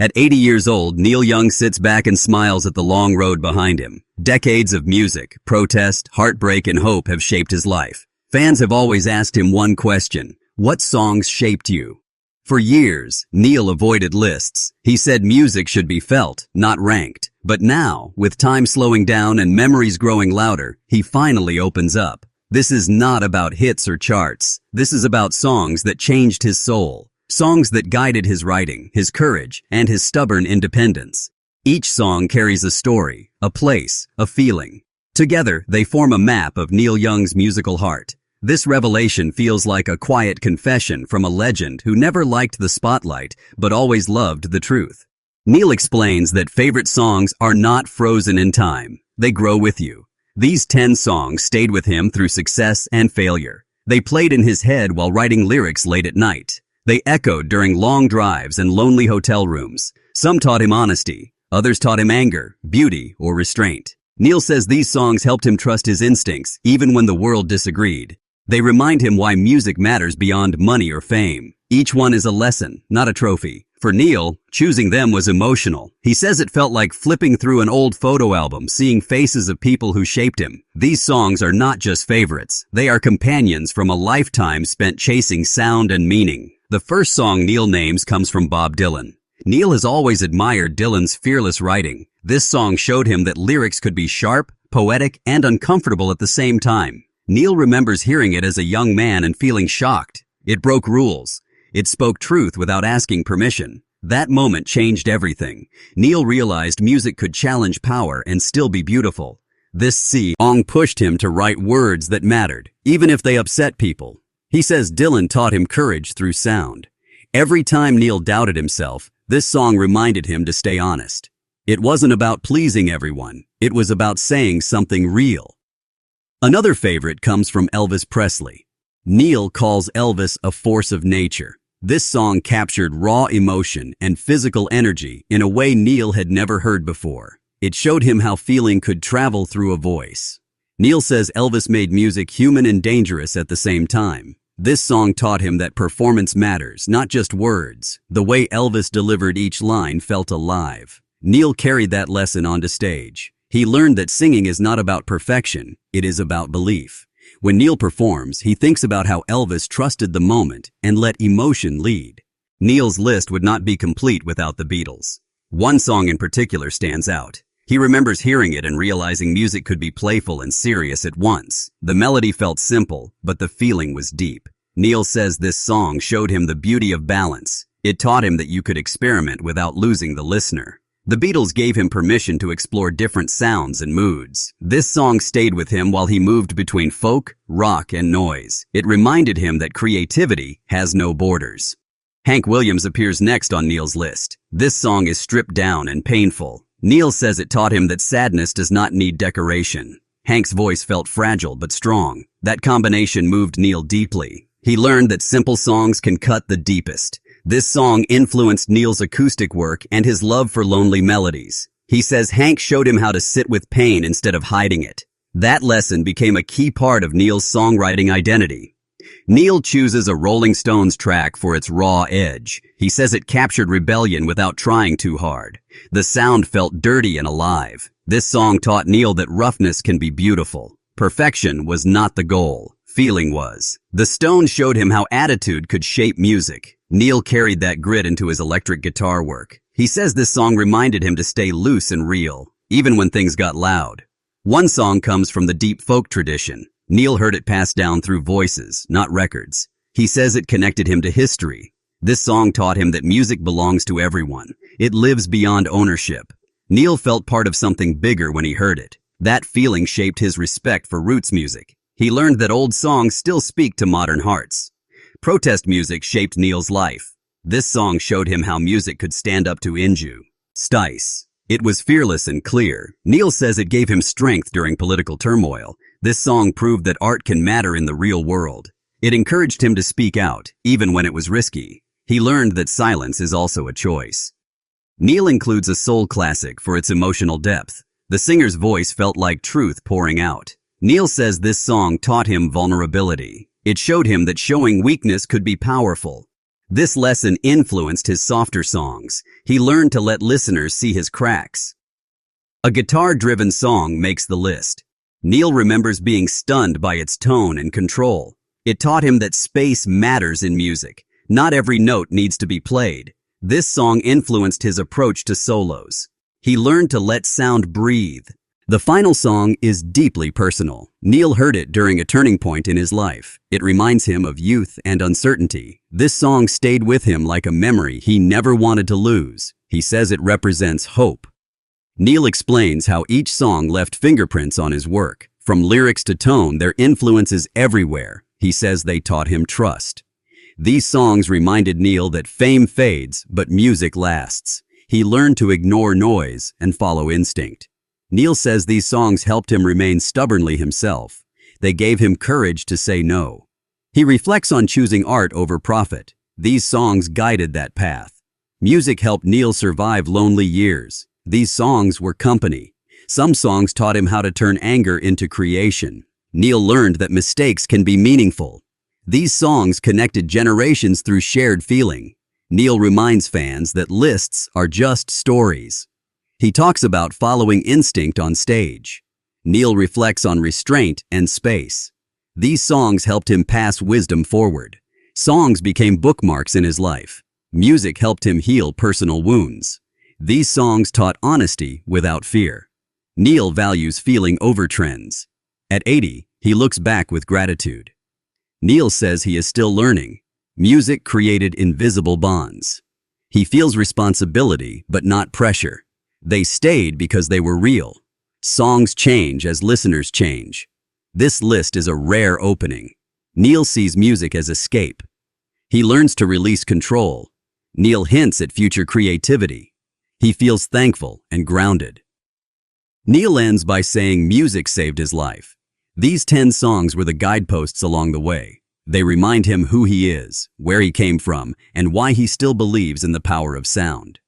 At 80 years old, Neil Young sits back and smiles at the long road behind him. Decades of music, protest, heartbreak, and hope have shaped his life. Fans have always asked him one question: what songs shaped you? For years, Neil avoided lists. He said music should be felt, not ranked. But now, with time slowing down and memories growing louder, he finally opens up. This is not about hits or charts. This is about songs that changed his soul. Songs that guided his writing, his courage, and his stubborn independence. Each song carries a story, a place, a feeling. Together, they form a map of Neil Young's musical heart. This revelation feels like a quiet confession from a legend who never liked the spotlight, but always loved the truth. Neil explains that favorite songs are not frozen in time. They grow with you. These 10 songs stayed with him through success and failure. They played in his head while writing lyrics late at night. They echoed during long drives and lonely hotel rooms. Some taught him honesty. Others taught him anger, beauty, or restraint. Neil says these songs helped him trust his instincts, even when the world disagreed. They remind him why music matters beyond money or fame. Each one is a lesson, not a trophy. For Neil, choosing them was emotional. He says it felt like flipping through an old photo album, seeing faces of people who shaped him. These songs are not just favorites. They are companions from a lifetime spent chasing sound and meaning. The first song Neil names comes from Bob Dylan. Neil has always admired Dylan's fearless writing. This song showed him that lyrics could be sharp, poetic, and uncomfortable at the same time. Neil remembers hearing it as a young man and feeling shocked. It broke rules. It spoke truth without asking permission. That moment changed everything. Neil realized music could challenge power and still be beautiful. This song pushed him to write words that mattered, even if they upset people. He says Dylan taught him courage through sound. Every time Neil doubted himself, this song reminded him to stay honest. It wasn't about pleasing everyone. It was about saying something real. Another favorite comes from Elvis Presley. Neil calls Elvis a force of nature. This song captured raw emotion and physical energy in a way Neil had never heard before. It showed him how feeling could travel through a voice. Neil says Elvis made music human and dangerous at the same time. This song taught him that performance matters, not just words. The way Elvis delivered each line felt alive. Neil carried that lesson onto stage. He learned that singing is not about perfection, it is about belief. When Neil performs, he thinks about how Elvis trusted the moment and let emotion lead. Neil's list would not be complete without the Beatles. One song in particular stands out. He remembers hearing it and realizing music could be playful and serious at once. The melody felt simple, but the feeling was deep. Neil says this song showed him the beauty of balance. It taught him that you could experiment without losing the listener. The Beatles gave him permission to explore different sounds and moods. This song stayed with him while he moved between folk, rock, and noise. It reminded him that creativity has no borders. Hank Williams appears next on Neil's list. This song is stripped down and painful. Neil says it taught him that sadness does not need decoration. Hank's voice felt fragile but strong. That combination moved Neil deeply. He learned that simple songs can cut the deepest. This song influenced Neil's acoustic work and his love for lonely melodies. He says Hank showed him how to sit with pain instead of hiding it. That lesson became a key part of Neil's songwriting identity. Neil chooses a Rolling Stones track for its raw edge. He says it captured rebellion without trying too hard. The sound felt dirty and alive. This song taught Neil that roughness can be beautiful. Perfection was not the goal. Feeling was. The Stones showed him how attitude could shape music. Neil carried that grit into his electric guitar work. He says this song reminded him to stay loose and real, even when things got loud. One song comes from the deep folk tradition. Neil heard it passed down through voices, not records. He says it connected him to history. This song taught him that music belongs to everyone. It lives beyond ownership. Neil felt part of something bigger when he heard it. That feeling shaped his respect for roots music. He learned that old songs still speak to modern hearts. Protest music shaped Neil's life. This song showed him how music could stand up to injustice. It was fearless and clear. Neil says it gave him strength during political turmoil. This song proved that art can matter in the real world. It encouraged him to speak out, even when it was risky. He learned that silence is also a choice. Neil includes a soul classic for its emotional depth. The singer's voice felt like truth pouring out. Neil says this song taught him vulnerability. It showed him that showing weakness could be powerful. This lesson influenced his softer songs. He learned to let listeners see his cracks. A guitar-driven song makes the list. Neil remembers being stunned by its tone and control. It taught him that space matters in music. Not every note needs to be played. This song influenced his approach to solos. He learned to let sound breathe. The final song is deeply personal. Neil heard it during a turning point in his life. It reminds him of youth and uncertainty. This song stayed with him like a memory he never wanted to lose. He says it represents hope. Neil explains how each song left fingerprints on his work. From lyrics to tone, their influence is everywhere. He says they taught him trust. These songs reminded Neil that fame fades, but music lasts. He learned to ignore noise and follow instinct. Neil says these songs helped him remain stubbornly himself. They gave him courage to say no. He reflects on choosing art over profit. These songs guided that path. Music helped Neil survive lonely years. These songs were company. Some songs taught him how to turn anger into creation. Neil learned that mistakes can be meaningful. These songs connected generations through shared feeling. Neil reminds fans that lists are just stories. He talks about following instinct on stage. Neil reflects on restraint and space. These songs helped him pass wisdom forward. Songs became bookmarks in his life. Music helped him heal personal wounds. These songs taught honesty without fear. Neil values feeling over trends. At 80, he looks back with gratitude. Neil says he is still learning. Music created invisible bonds. He feels responsibility, but not pressure. They stayed because they were real. Songs change as listeners change. This list is a rare opening. Neil sees music as escape. He learns to release control. Neil hints at future creativity. He feels thankful and grounded. Neil ends by saying music saved his life. These 10 songs were the guideposts along the way. They remind him who he is, where he came from, and why he still believes in the power of sound.